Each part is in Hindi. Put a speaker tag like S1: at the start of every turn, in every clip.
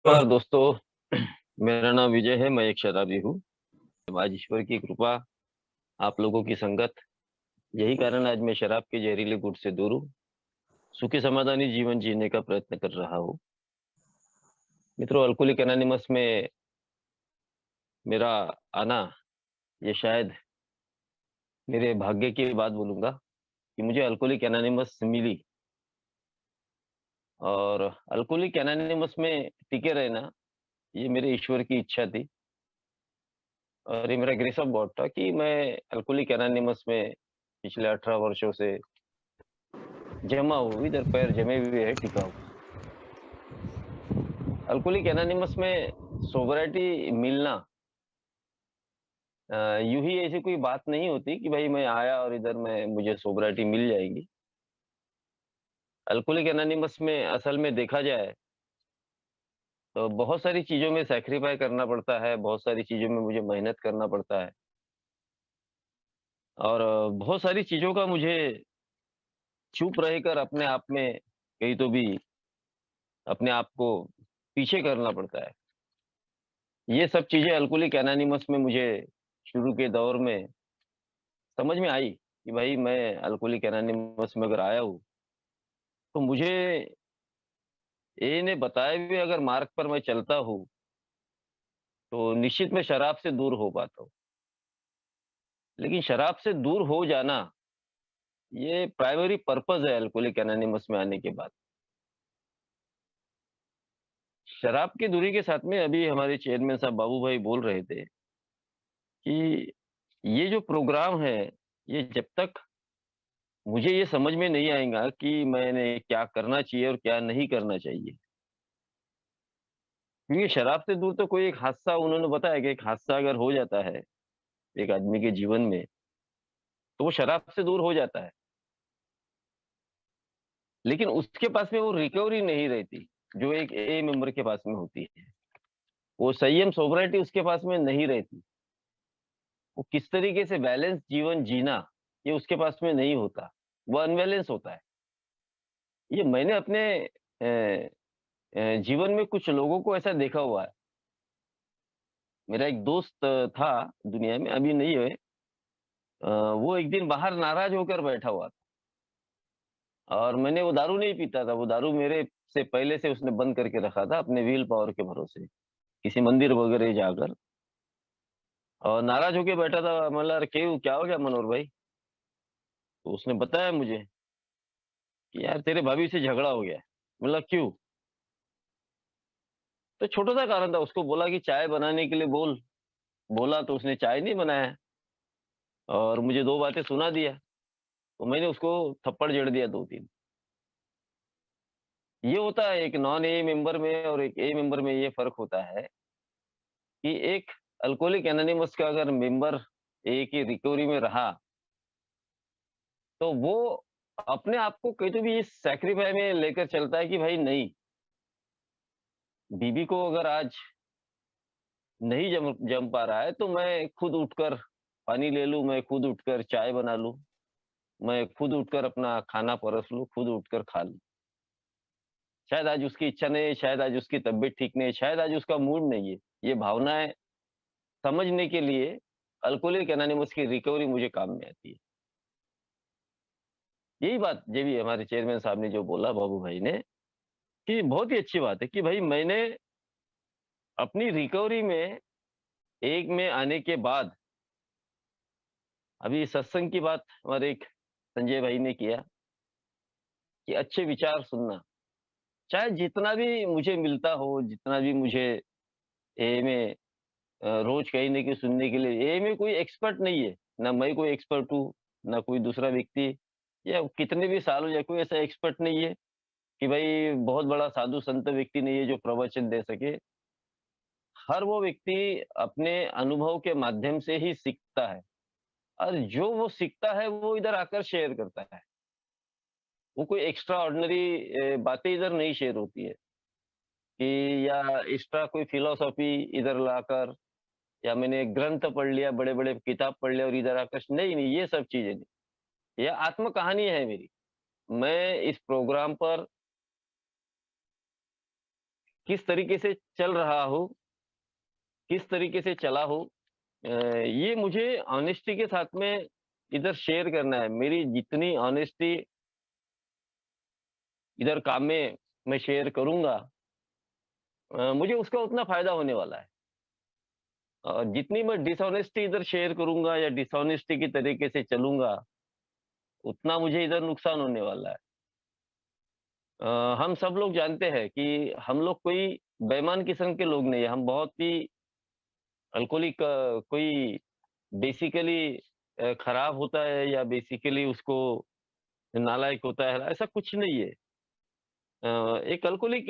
S1: नमस्कार दोस्तों। मेरा नाम विजय है। मैं एक शराबी हूँ। आज ईश्वर की कृपा, आप लोगों की संगत, यही कारण आज मैं शराब के जहरीले गुट से दूर हूँ। सुखी समाधानी जीवन जीने का प्रयत्न कर रहा हूँ। मित्रों, अल्कोहलिक एनोनिमस में मेरा आना, ये शायद मेरे भाग्य की बात बोलूंगा कि मुझे अल्कोहलिक एनोनिमस मिली। और अल्कोहलिक एनोनिमस में टिके रहना, ये मेरे ईश्वर की इच्छा थी। और ये मेरा ग्रेस ऑफ गॉड था कि मैं अल्कोहलिक एनोनिमस में पिछले 18 वर्षों से जमा हूँ, इधर पैर जमे हुए है, टिका हूँ। अल्कोहलिक एनोनिमस में सोबरिटी मिलना यूं ही ऐसी कोई बात नहीं होती कि भाई मैं आया और इधर में मुझे सोबरिटी मिल जाएगी। अल्कोहलिक एनोनिमस में असल में देखा जाए तो बहुत सारी चीज़ों में सैक्रिफाई करना पड़ता है, बहुत सारी चीज़ों में मुझे मेहनत करना पड़ता है। और बहुत सारी चीज़ों का मुझे चुप रहकर अपने आप में कहीं तो भी अपने आप को पीछे करना पड़ता है। ये सब चीज़ें अल्कोहलिक एनोनिमस में मुझे शुरू के दौर में समझ में आई कि भाई मैं अल्कोहलिक एनोनिमस में अगर आया हूँ, तो मुझे इन्हें बताए हुए अगर मार्ग पर मैं चलता हूँ, तो निश्चित मैं शराब से दूर हो पाता हूँ। लेकिन शराब से दूर हो जाना, ये प्राइमरी पर्पज़ है अल्कोहलिक एनोनिमस में आने के बाद। शराब की दूरी के साथ में अभी हमारे चेयरमैन साहब बाबू भाई बोल रहे थे कि ये जो प्रोग्राम है, ये जब तक मुझे ये समझ में नहीं आएगा कि मैंने क्या करना चाहिए और क्या नहीं करना चाहिए। क्योंकि शराब से दूर तो कोई एक हादसा उन्होंने बताया कि एक हादसा अगर हो जाता है, एक आदमी के जीवन में, तो वो शराब से दूर हो जाता है। लेकिन उसके पास में वो रिकवरी नहीं रहती, जो एक ए मेंबर के पास में होती है। वो संयम सोब्रिटी उसके पास में नहीं रहती। वो किस तरीके से बैलेंस जीवन जीना, ये उसके पास में नहीं होता। वो अनबैलेंस होता है। ये मैंने अपने जीवन में कुछ लोगों को ऐसा देखा हुआ है। मेरा एक दोस्त था दुनिया में, अभी नहीं है। वो एक दिन बाहर नाराज़ होकर बैठा हुआ था और मैंने वो दारू नहीं पीता था, वो दारू मेरे से पहले से उसने बंद करके रखा था अपने विल पावर के भरोसे, किसी मंदिर वगैरह जाकर। और नाराज़ होके बैठा था, मतलब अरे क्यों, क्या हो गया मनोहर भाई? तो उसने बताया मुझे कि यार तेरे भाभी से झगड़ा हो गया है। मतलब क्यों? तो छोटा-सा कारण था, उसको बोला कि चाय बनाने के लिए बोल, बोला तो उसने चाय नहीं बनाया और मुझे 2 बातें सुना दिया, तो मैंने उसको थप्पड़ जड़ दिया 2-3। ये होता है एक नॉन ए मेंबर में और एक ए मेंबर में, ये फ़र्क होता है कि एक अल्कोहलिक एनोनिमस का अगर मेंबर ए की रिकवरी में रहा, तो वो अपने आप को कहीं तो भी इस सैक्रिफाई में लेकर चलता है कि भाई नहीं, बीवी को अगर आज नहीं जम पा रहा है, तो मैं खुद उठकर पानी ले लूँ, मैं खुद उठकर चाय बना लूँ, मैं खुद उठकर अपना खाना परस लूँ, खुद उठकर खा लूँ। शायद आज उसकी इच्छा नहीं है, शायद आज उसकी तबीयत ठीक नहीं है, शायद आज उसका मूड नहीं है। ये भावनाएँ समझने के लिए अल्कोहलिक एनोनिमस की रिकवरी मुझे काम में आती है। यही बात जब भी हमारे चेयरमैन साहब ने जो बोला बाबू भाई ने, कि बहुत ही अच्छी बात है कि भाई मैंने अपनी रिकवरी में एक में आने के बाद, अभी सत्संग की बात हमारे एक संजय भाई ने किया कि अच्छे विचार सुनना। चाहे जितना भी मुझे मिलता हो, जितना भी मुझे ए में रोज़ कहीं न कहीं सुनने के लिए, ए में कोई एक्सपर्ट नहीं है। ना मैं कोई एक्सपर्ट हूँ, ना कोई दूसरा व्यक्ति, या कितने भी साल हो जाए, कोई ऐसा एक्सपर्ट नहीं है कि भाई बहुत बड़ा साधु संत व्यक्ति नहीं है जो प्रवचन दे सके। हर वो व्यक्ति अपने अनुभव के माध्यम से ही सीखता है और जो वो सीखता है वो इधर आकर शेयर करता है। वो कोई एक्स्ट्रा ऑर्डिनरी बातें इधर नहीं शेयर होती है कि या एक्स्ट्रा कोई फिलॉसफी इधर लाकर, या मैंने ग्रंथ पढ़ लिया, बड़े-बड़े किताब पढ़ लिया और इधर आकर, नहीं, नहीं, ये सब चीज़ें नहीं। ये आत्मकहानी है मेरी। मैं इस प्रोग्राम पर किस तरीके से चल रहा हूँ, किस तरीके से चला हूँ, ये मुझे ऑनेस्टी के साथ में इधर शेयर करना है। मेरी जितनी ऑनेस्टी इधर काम में मैं शेयर करूँगा, मुझे उसका उतना फ़ायदा होने वाला है। और जितनी मैं डिसऑनेस्टी इधर शेयर करूँगा या डिसऑनेस्टी के तरीके से चलूँगा, उतना मुझे इधर नुकसान होने वाला है। हम सब लोग जानते हैं कि हम लोग कोई बेईमान किस्म के लोग नहीं हैं, हम बहुत ही अल्कोहलिक, कोई बेसिकली खराब होता है या बेसिकली उसको नालायक होता है, ऐसा कुछ नहीं है। एक अल्कोहलिक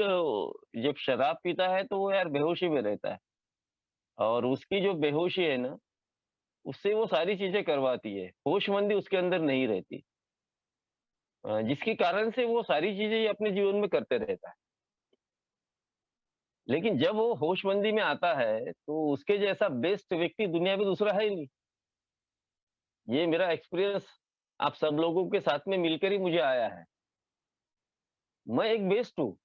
S1: जब शराब पीता है तो वो यार बेहोशी में रहता है और उसकी जो बेहोशी है ना, उससे वो सारी चीज़ें करवाती है। होशमंदी उसके अंदर नहीं रहती, जिसके कारण से वो सारी चीज़ें ये अपने जीवन में करते रहता है। लेकिन जब वो होशमंदी में आता है, तो उसके जैसा बेस्ट व्यक्ति दुनिया में दूसरा है ही नहीं। ये मेरा एक्सपीरियंस आप सब लोगों के साथ में मिलकर ही मुझे आया है। मैं एक बेस्ट हूँ,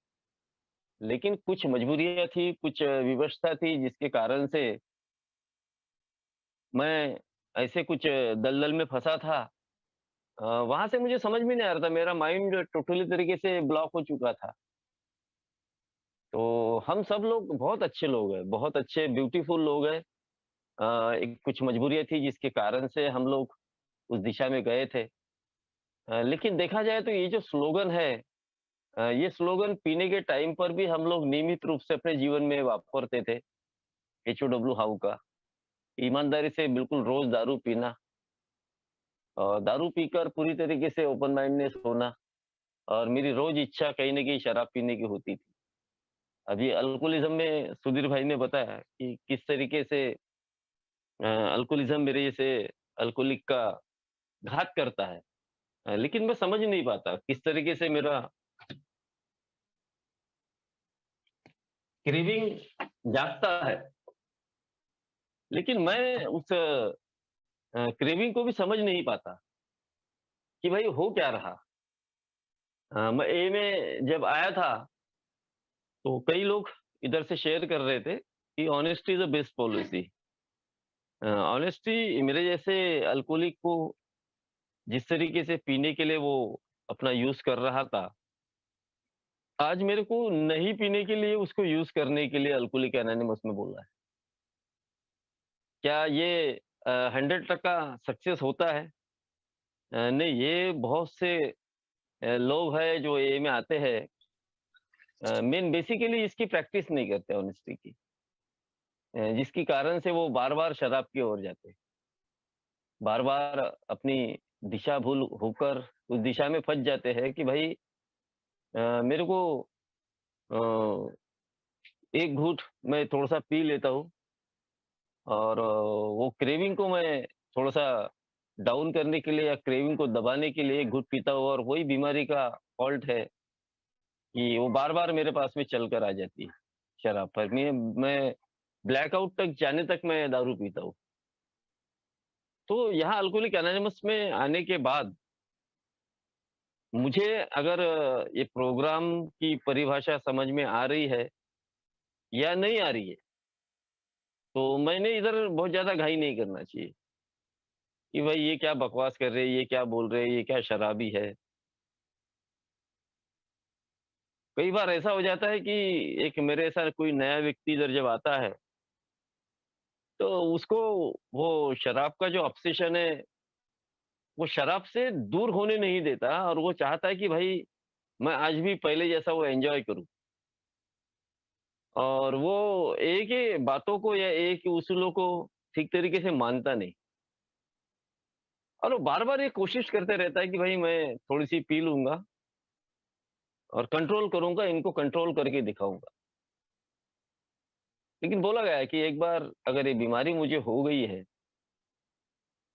S1: लेकिन कुछ मजबूरियाँ थी, कुछ विवशता थी जिसके कारण से मैं ऐसे कुछ दलदल में फँसा था। वहाँ से मुझे समझ में नहीं आ रहा था, मेरा माइंड टोटली तरीके से ब्लॉक हो चुका था। तो हम सब लोग बहुत अच्छे लोग हैं, बहुत अच्छे ब्यूटीफुल लोग हैं। एक कुछ मजबूरियाँ थी जिसके कारण से हम लोग उस दिशा में गए थे। लेकिन देखा जाए तो ये जो स्लोगन है, ये स्लोगन पीने के टाइम पर भी हम लोग नियमित रूप से अपने जीवन में वापरते थे। एचओडब्ल्यू हाउ का, ईमानदारी से बिल्कुल रोज़ दारू पीना और दारू पीकर पूरी तरीके से ओपन माइंडनेस होना और मेरी रोज़ इच्छा कहीं न कहीं शराब पीने की होती थी। अभी अल्कोहलिज़्म में सुधीर भाई ने बताया कि किस तरीके से अल्कोहलिज़्म मेरे जैसे अल्कोहलिक का घात करता है। लेकिन मैं समझ नहीं पाता किस तरीके से मेरा क्रेविंग जागता है, लेकिन मैं उस क्रेविंग को भी समझ नहीं पाता कि भाई हो क्या रहा। मैं ए में जब आया था, तो कई लोग इधर से शेयर कर रहे थे कि honesty is the best policy. Honesty मेरे जैसे अल्कोहलिक को जिस तरीके से पीने के लिए वो अपना यूज़ कर रहा था, आज मेरे को नहीं पीने के लिए उसको यूज़ करने के लिए अल्कोहलिक एनोनिमस में बोला है। क्या ये 100% सक्सेस होता है? नहीं, ये बहुत से लोग हैं जो ए में आते हैं, मेन बेसिकली इसकी प्रैक्टिस नहीं करते ऑनेस्टी की, जिसके कारण से वो बार-बार शराब की ओर जाते हैं। बार-बार अपनी दिशा भूल होकर उस दिशा में फँस जाते हैं कि भाई मेरे को अ, एक घूँट मैं थोड़ा-सा पी लेता हूँ और वो क्रेविंग को मैं थोड़ा-सा डाउन करने के लिए या क्रेविंग को दबाने के लिए एक घूँट पीता हूँ और वही बीमारी का फ़ॉल्ट है कि वो बार-बार मेरे पास में चल कर आ जाती है, शराब पर। मैं ब्लैकआउट तक जाने तक मैं दारू पीता हूँ। तो यहाँ अल्कोहलिक एनोनिमस में आने के बाद मुझे अगर ये प्रोग्राम की परिभाषा समझ में आ रही है या नहीं आ रही है, तो मैंने इधर बहुत ज़्यादा घाई नहीं करना चाहिए कि भाई ये क्या बकवास कर रहे हैं, ये क्या बोल रहे हैं, ये क्या शराबी है। कई बार ऐसा हो जाता है कि एक मेरे ऐसा कोई नया व्यक्ति इधर जब आता है, तो उसको वो शराब का जो ऑब्सेशन है, वो शराब से दूर होने नहीं देता और वो चाहता है कि भाई मैं आज भी पहले जैसा वो एन्जॉय करूँ। और वो एक ही बातों को या एक ही उसूलों को ठीक तरीके से मानता नहीं और वो बार-बार ये कोशिश करते रहता है कि भाई मैं थोड़ी-सी पी लूँगा और कंट्रोल करूँगा, इनको कंट्रोल करके दिखाऊँगा। लेकिन बोला गया है कि एक बार अगर ये बीमारी मुझे हो गई है,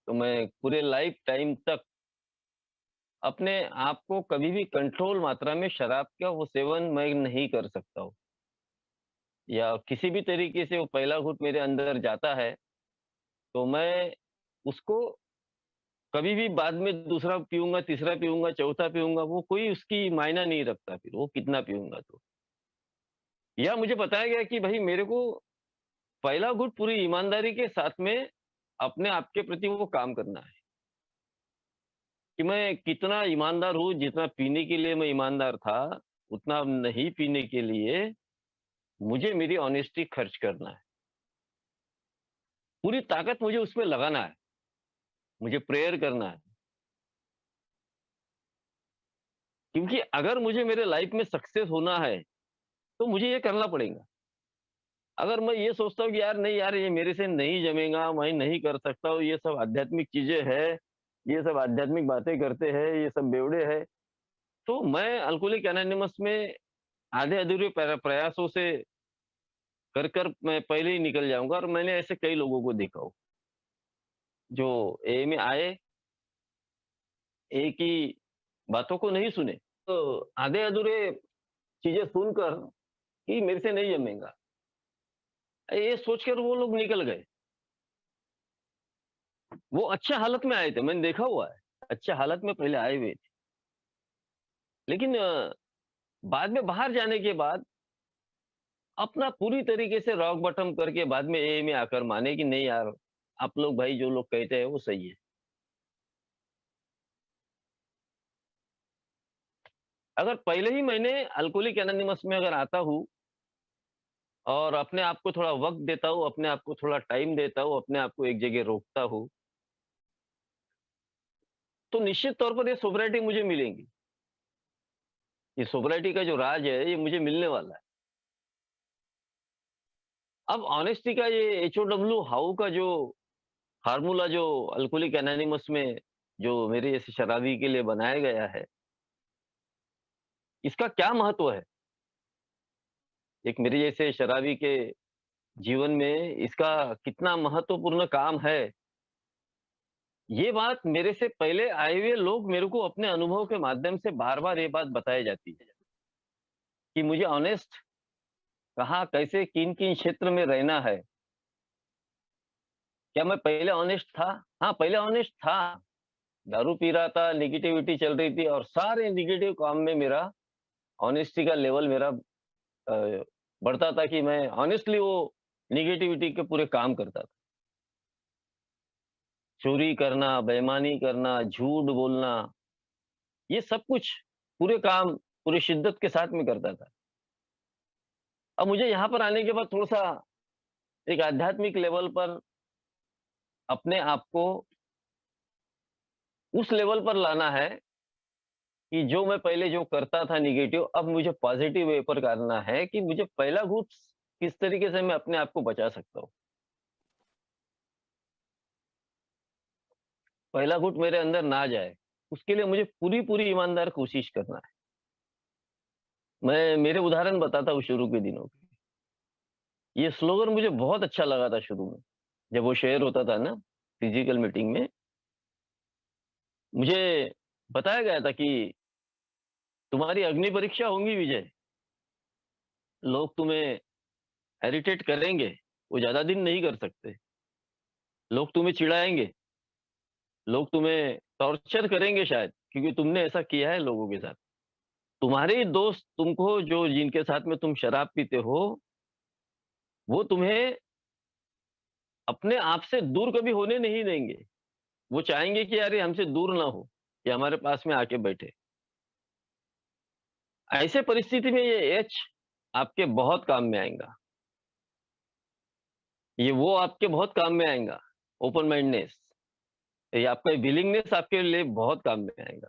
S1: तो मैं पूरे लाइफ टाइम तक अपने आप को कभी भी कंट्रोल मात्रा में शराब का वो सेवन मैं नहीं कर सकता हूँ या किसी भी तरीके से वो पहला घूँट मेरे अंदर जाता है, तो मैं उसको कभी भी बाद में दूसरा पीऊँगा, तीसरा पीऊँगा, चौथा पीऊँगा, वो कोई उसकी मायना नहीं रखता फिर, वो कितना पीऊँगा तो। या मुझे बताया गया कि भई मेरे को पहला घूँट पूरी ईमानदारी के साथ में अपने आप के प्रति वो काम करना है, कि मैं कितना ईमानदार हूँ, जितना पीने के लिए मैं ईमानदार था, उतना अब नहीं पीने के लिए मुझे मेरी ऑनेस्टी खर्च करना है। पूरी ताकत मुझे उसमें लगाना है, मुझे प्रेयर करना है, क्योंकि अगर मुझे मेरे लाइफ़ में सक्सेस होना है, तो मुझे ये करना पड़ेगा। अगर मैं ये सोचता हूँ कि यार नहीं यार ये मेरे से नहीं जमेगा, मैं नहीं कर सकता हूँ, ये सब आध्यात्मिक चीज़ें हैं, ये सब आध्यात्मिक बातें करते हैं, ये सब बेवड़े हैं, तो मैं अल्कोहलिक एनोनिमस में आधे-अधूरे प्रयासों से कर मैं पहले ही निकल जाऊँगा और मैंने ऐसे कई लोगों को देखा हो, जो एए में आए, ए की बातों को नहीं सुने, तो आधे-अधूरे चीज़ें सुनकर कि मेरे से नहीं जमेगा, ये सोचकर वो लोग निकल गए। वो अच्छे हालत में आए थे, मैंने देखा हुआ है, अच्छे हालत में पहले आए हुए थे। लेकिन बाद में बाहर जाने के बाद अपना पूरी तरीके से रॉक बॉटम करके बाद में एए में आकर माने कि नहीं यार, आप लोग भाई जो लोग कहते हैं वो सही है। अगर पहले ही महीने अल्कोहलिक एनोनिमस में अगर आता हूँ और अपने आप को थोड़ा वक़्त देता हूँ, अपने आप को थोड़ा टाइम देता हूँ, अपने आप को एक जगह रोकता हूँ, तो निश्चित तौर पर ये सोब्रिटी मुझे मिलेंगी। ये सोब्रिटी का जो राज है, ये मुझे मिलने वाला है। अब ऑनेस्टी का ये एचओडब्ल्यू हाउ का जो फ़ॉर्मूला जो अल्कोहलिक एनोनिमस में जो मेरे जैसे शराबी के लिए बनाया गया है, इसका क्या महत्व है? एक मेरे जैसे शराबी के जीवन में इसका कितना महत्वपूर्ण काम है, ये बात मेरे से पहले आए हुए लोग मेरे को अपने अनुभव के माध्यम से बार-बार ये बात बताई जाती है, कि मुझे ऑनेस्ट कहाँ, कैसे, किन-किन क्षेत्र में रहना है। क्या मैं पहले ऑनेस्ट था? हाँ, पहले ऑनेस्ट था। दारू पी रहा था, नेगेटिविटी चल रही थी और सारे नेगेटिव काम में मेरा ऑनेस्टी का लेवल मेरा बढ़ता था कि मैं ऑनेस्टली वो नेगेटिविटी के पूरे काम करता था। चोरी करना, बेईमानी करना, झूठ बोलना, ये सब कुछ पूरे काम पूरी शिद्दत के साथ में करता था। अब मुझे यहाँ पर आने के बाद थोड़ा-सा एक आध्यात्मिक लेवल पर अपने आप को उस लेवल पर लाना है कि जो मैं पहले जो करता था नेगेटिव, अब मुझे पॉज़िटिव वे पर करना है कि मुझे पहला घूँट किस तरीके से मैं अपने आप को बचा सकता हूँ। पहला घूँट मेरे अंदर ना जाए, उसके लिए मुझे पूरी-पूरी ईमानदार कोशिश करना है। मैं मेरे उदाहरण बताता हूँ शुरू के दिनों के। ये स्लोगन मुझे बहुत अच्छा लगा था शुरू में, जब वो शेयर होता था ना फिज़िकल मीटिंग में, मुझे बताया गया था कि तुम्हारी अग्नि परीक्षा होंगी विजय, लोग तुम्हें इरिटेट करेंगे, वो ज़्यादा दिन नहीं कर सकते। लोग तुम्हें चिढ़ाएँगे, लोग तुम्हें टॉर्चर करेंगे शायद, क्योंकि तुमने ऐसा किया है लोगों के साथ। तुम्हारे ही दोस्त तुमको जो जिनके साथ में तुम शराब पीते हो, वो तुम्हें अपने आप से दूर कभी होने नहीं देंगे। वो चाहेंगे कि यार ये हमसे दूर ना हो, ये हमारे पास में आके बैठे। ऐसे परिस्थिति में ये एच आपके बहुत काम में आएगा। ये वो आपके बहुत काम में आएगा, ओपन माइंडनेस। ये आपका विलिंगनेस आपके लिए बहुत काम में आएगा।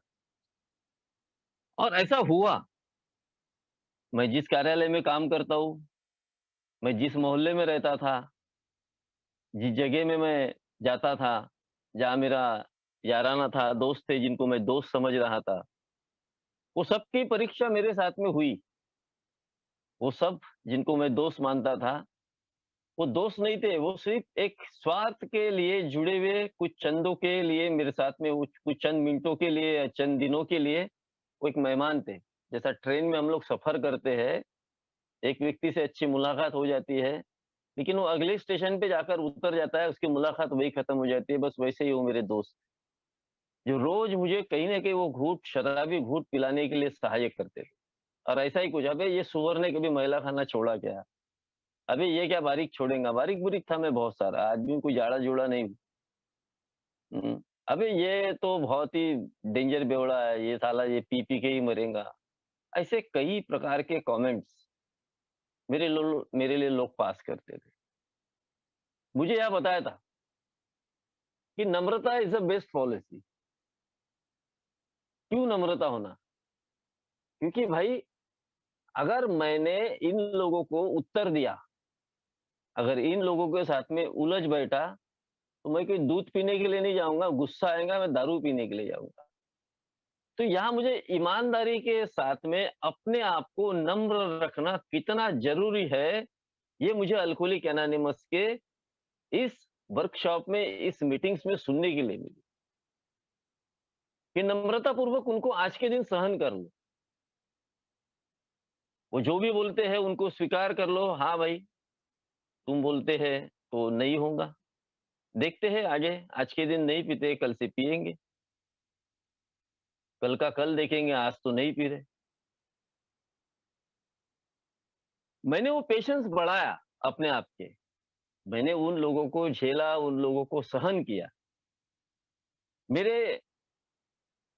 S1: और ऐसा हुआ, मैं जिस कार्यालय में काम करता हूँ, मैं जिस मोहल्ले में रहता था, जिस जगह में मैं जाता था, जहाँ मेरा याराना था, दोस्त थे जिनको मैं दोस्त समझ रहा था, वो सबकी परीक्षा मेरे साथ में हुई। वो सब जिनको मैं दोस्त मानता था, वो दोस्त नहीं थे, वो सिर्फ़ एक स्वार्थ के लिए जुड़े हुए कुछ चंदों के लिए मेरे साथ में वो कुछ चंद मिनटों के लिए या चंद दिनों के लिए वो एक मेहमान थे। जैसा ट्रेन में हम लोग सफ़र करते हैं, एक व्यक्ति से अच्छी मुलाकात हो जाती है, लेकिन वो अगले स्टेशन पे जाकर उतर जाता है, उसकी मुलाकात वहीं खत्म हो जाती है, बस वैसे ही वो मेरे दोस्त, जो रोज़ मुझे कहीं न कहीं वो घूँट शराबी घूँट पिलाने के लिए सहाय करते थे। और ऐसा ही कुछ, "अबे ये सूअर ने कभी मैला खाना छोड़ा क्या? अबे ये क्या बारीक छोड़ेगा?" बारीक-बुरीक था मैं बहुत सारा, आदमी कोई जाड़ा-जूड़ा नहीं हूँ। "अबे ये तो बहुत ही डेंजर बेवड़ा है, ये साला ये पी-पी के ही मरेगा।" ऐसे कई प्रकार के कमेंट्स मेरे लिए लोग पास करते थे। मुझे यह बताया था कि नम्रता इज़ द बेस्ट पॉलिसी। क्यों नम्रता होना? क्योंकि भाई अगर मैंने इन लोगों को उत्तर दिया, अगर इन लोगों के साथ में उलझ बैठा, तो मैं कोई दूध पीने के लिए नहीं जाऊँगा, गुस्सा आएगा मैं दारू पीने के लिए जाऊँगा। तो यहाँ मुझे ईमानदारी के साथ में अपने आप को नम्र रखना कितना ज़रूरी है, ये मुझे अल्कोहलिक एनोनिमस के इस वर्कशॉप में, इस मीटिंग्स में सुनने के लिए मिली, कि नम्रतापूर्वक उनको आज के दिन सहन कर लो। वो जो भी बोलते हैं उनको स्वीकार कर लो, हाँ भाई, तुम बोलते हैं तो नहीं होगा। देखते हैं आगे, आज के दिन नहीं पीते, कल से पिएँगे, कल का कल देखेंगे, आज तो नहीं पी रहे। मैंने वो पेशेंस बढ़ाया अपने आप के। मैंने उन लोगों को झेला, उन लोगों को सहन किया। मेरे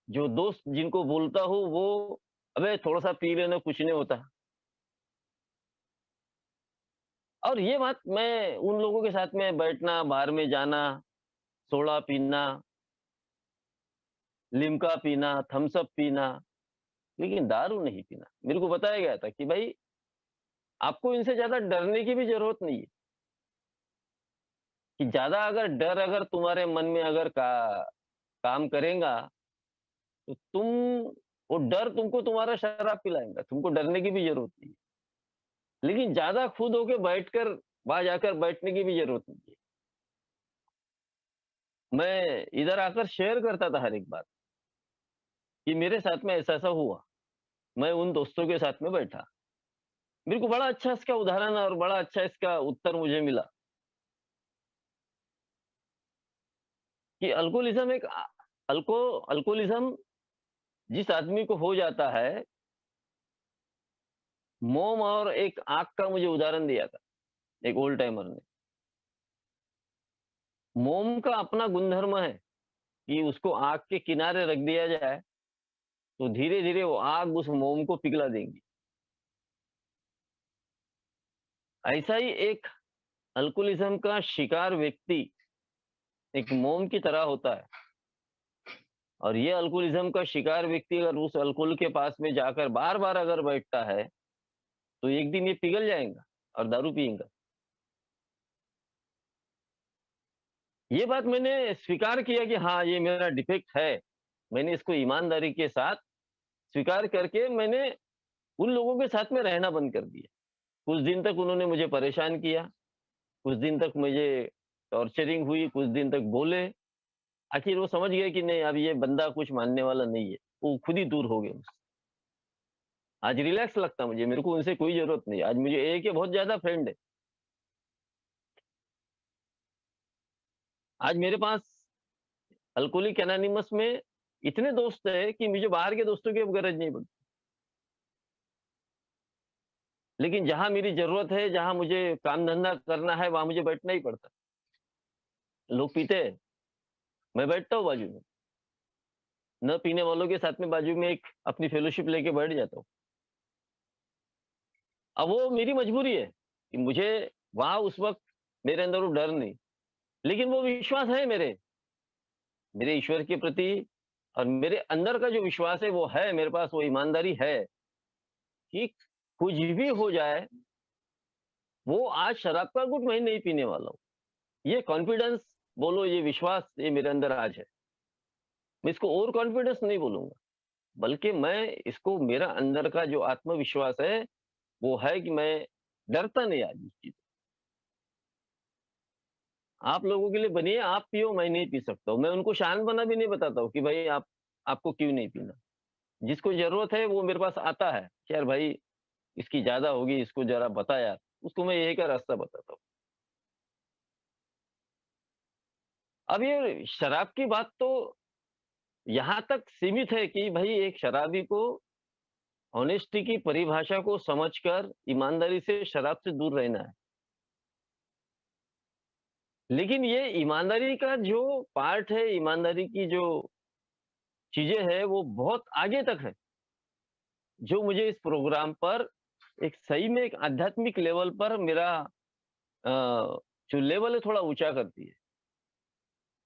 S1: जो दोस्त जिनको बोलता हूँ वो, "अबे थोड़ा-सा पी लेना, कुछ नहीं होता।" और ये बात मैं उन लोगों के साथ में बैठना, बार में जाना, सोडा पीना, लिम्का पीना, थम्स अप पीना, लेकिन दारू नहीं पीना। मेरे को बताया गया था कि भाई आपको इनसे ज़्यादा डरने की भी ज़रूरत नहीं है, कि ज़्यादा अगर डर अगर तुम्हारे मन में अगर काम करेगा, तो वो डर तुमको तुम्हारा शराब पिलाएगा, तुमको डरने की भी ज़रूरत नहीं है। लेकिन ज़्यादा खुद होके बैठकर वहाँ जाकर बैठने की भी ज़रूरत नहीं है। मैं इधर आकर शेयर करता था हर एक बात, कि मेरे साथ में ऐसा-ऐसा हुआ। मैं उन दोस्तों के साथ में बैठा। मेरे को बड़ा अच्छा इसका उदाहरण और बड़ा अच्छा इसका उत्तर मुझे मिला, कि अल्कोहलिज़्म एक अल्कोहलिज़्म जिस आदमी को हो जाता है, मोम और एक आग का मुझे उदाहरण दिया था, एक ओल्ड टाइमर ने। मोम का अपना गुणधर्म है कि उसको आग के किनारे रख दिया जाए, तो धीरे-धीरे वो आग उस मोम को पिघला देंगी। ऐसा ही एक अल्कोहलिज़्म का शिकार व्यक्ति एक मोम की तरह होता है, और ये अल्कोहलिज़्म का शिकार व्यक्ति अगर उस अल्कोहल के पास में जाकर बार-बार अगर बैठता है, तो एक दिन ये पिघल जाएगा और दारू पिएगा। ये बात मैंने स्वीकार किया कि हाँ, ये मेरा डिफेक्ट है। मैंने इसको ईमानदारी के साथ स्वीकार करके मैंने उन लोगों के साथ में रहना बंद कर दिया। कुछ दिन तक उन्होंने मुझे परेशान किया, कुछ दिन तक मुझे टॉर्चरिंग हुई, कुछ दिन तक बोले। आखिर वो समझ गए कि नहीं, अब ये बंदा कुछ मानने वाला नहीं है। वो खुद ही दूर हो गए मुझसे। आज रिलैक्स लगता है मुझे, मेरे को उनसे कोई ज़रूरत नहीं है। आज मुझे एक या बहुत ज़्यादा फ्रेंड है। आज मेरे पास अल्कोहलिक एनोनिमस में इतने दोस्त हैं कि मुझे बाहर के दोस्तों की अब गरज नहीं पड़ती। लेकिन जहाँ मेरी ज़रूरत है, जहाँ मुझे काम-धंधा करना है, वहाँ मुझे बैठना ही पड़ता है। लोग पीते हैं, मैं बैठता हूँ बाजू में। न पीने वालों के साथ में बाजू में एक अपनी फेलोशिप लेके बैठ जाता हूँ। अब वो मेरी मजबूरी है कि मुझे वहाँ उस वक़्त मेरे अंदर वो डर नहीं, लेकिन वो विश्वास है मेरे ईश्वर के प्रति, और मेरे अंदर का जो विश्वास है वो है, मेरे पास वो ईमानदारी है कि कुछ भी हो जाए, वो आज शराब का घूँट मैं नहीं पीने वाला हूँ। ये कॉन्फिडेंस बोलो, ये विश्वास, ये मेरे अंदर आज है। मैं इसको ओवर कॉन्फिडेंस नहीं बोलूँगा, बल्कि मैं इसको, मेरा अंदर का जो आत्मविश्वास है, वो है कि मैं डरता नहीं आज इस चीज़ से। आप लोगों के लिए बनिए, आप पियो, मैं नहीं पी सकता हूँ। मैं उनको शहानपना भी नहीं बताता हूँ कि भाई आपको क्यों नहीं पीना। जिसको ज़रूरत है वो मेरे पास आता है कि यार भाई इसकी ज़्यादा होगी, इसको ज़रा बता यार। उसको मैं यही का रास्ता बताता हूँ। अब ये शराब की बात तो यहाँ तक सीमित है कि भई एक शराबी को ऑनेस्टी की परिभाषा को समझकर ईमानदारी से शराब से दूर रहना है। लेकिन ये ईमानदारी का जो पार्ट है, ईमानदारी की जो चीज़ें हैं, वो बहुत आगे तक है, जो मुझे इस प्रोग्राम पर एक सही में एक आध्यात्मिक लेवल पर मेरा अ, जो लेवल है थोड़ा ऊँचा करती है।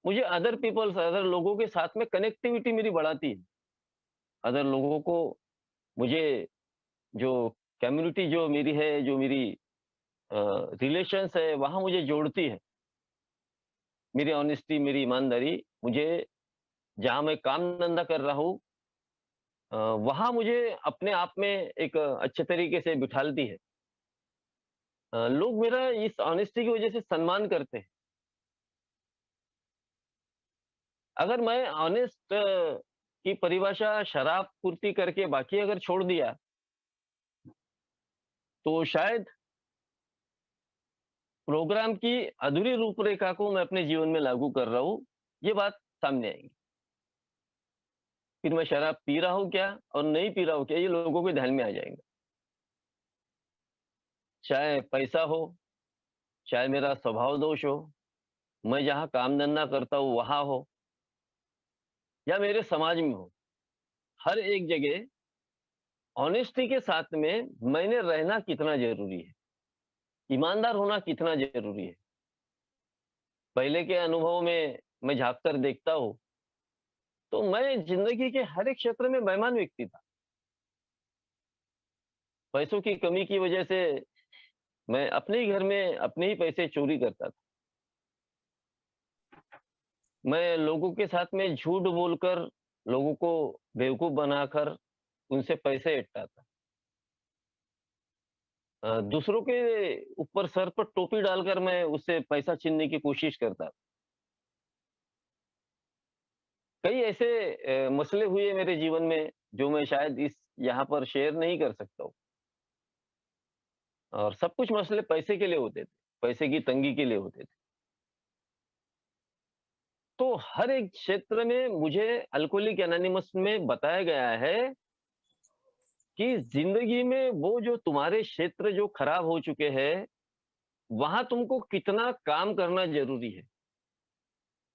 S1: मुझे अदर पीपल्स, अदर लोगों के साथ में कनेक्टिविटी मेरी बढ़ाती है। अदर लोगों को मुझे जो कम्युनिटी जो मेरी है, जो मेरी अ, रिलेशंस है, वहाँ मुझे जोड़ती है। मेरी ऑनेस्टी, मेरी ईमानदारी मुझे जहाँ मैं काम-धंधा कर रहा हूँ वहाँ मुझे अपने आप में एक अच्छे तरीके से बिठालती है। लोग मेरा इस ऑनेस्टी की वज़ह से सम्मान करते हैं। अगर मैं ऑनेस्ट की परिभाषा शराब पूर्ति करके बाकी अगर छोड़ दिया, तो शायद प्रोग्राम की अधूरी रूपरेखा को मैं अपने जीवन में लागू कर रहा हूँ, ये बात सामने आएगी। फिर मैं शराब पी रहा हूँ क्या और नहीं पी रहा हूँ क्या, ये लोगों के ध्यान में आ जाएगा। चाहे पैसा हो, चाहे मेरा स्वभाव दोष हो, मैं जहाँ काम-धंधा करता हूँ वहाँ हो या मेरे समाज में हो, हर एक जगह ऑनेस्टी के साथ में मैंने रहना कितना ज़रूरी है, ईमानदार होना कितना ज़रूरी है। पहले के अनुभव में मैं झाँक कर देखता हूँ, तो मैं ज़िंदगी के हर एक क्षेत्र में बेईमान व्यक्ति था। पैसों की कमी की वजह से मैं अपने ही घर में अपने ही पैसे चोरी करता था। मैं लोगों के साथ में झूठ बोलकर, लोगों को बेवकूफ़ बनाकर उनसे पैसे ऐंठता था। दूसरों के ऊपर सर पर टोपी डालकर मैं उससे पैसा छीनने की कोशिश करता। कई ऐसे मसले हुए मेरे जीवन में जो मैं शायद इस यहाँ पर शेयर नहीं कर सकता हूँ और सब कुछ मसले पैसे के लिए होते थे, पैसे की तंगी के लिए होते थे। तो हर एक क्षेत्र में मुझे अल्कोहलिक एनोनिमस में बताया गया है कि ज़िंदगी में वो जो तुम्हारे क्षेत्र जो खराब हो चुके हैं, वहाँ तुमको कितना काम करना ज़रूरी है।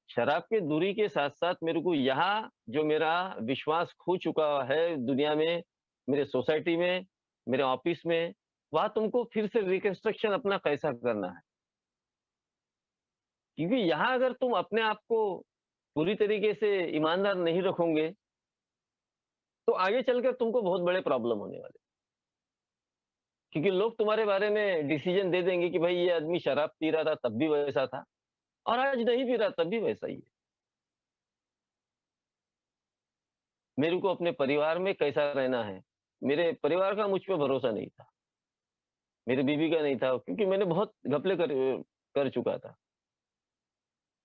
S1: शराब की दूरी के साथ-साथ मेरे को यहाँ जो मेरा विश्वास खो चुका है दुनिया में, मेरे सोसाइटी में, मेरे ऑफ़िस में, वहाँ तुमको फिर से रिकंस्ट्रक्शन अपना कैसा करना है। क्योंकि यहाँ अगर तुम अपने आप को पूरी तरीके से ईमानदार नहीं रखोगे, तो आगे चलकर तुमको बहुत बड़े प्रॉब्लम होने वाले। क्योंकि लोग तुम्हारे बारे में डिसीज़न दे देंगे कि भाई ये आदमी शराब पी रहा था तब भी वैसा था और आज नहीं पी रहा तब भी वैसा ही है। मेरे को अपने परिवार में कैसा रहना है, मेरे परिवार का मुझ पे भरोसा नहीं था, मेरी बीवी का नहीं था क्योंकि मैंने बहुत घपले कर चुका था।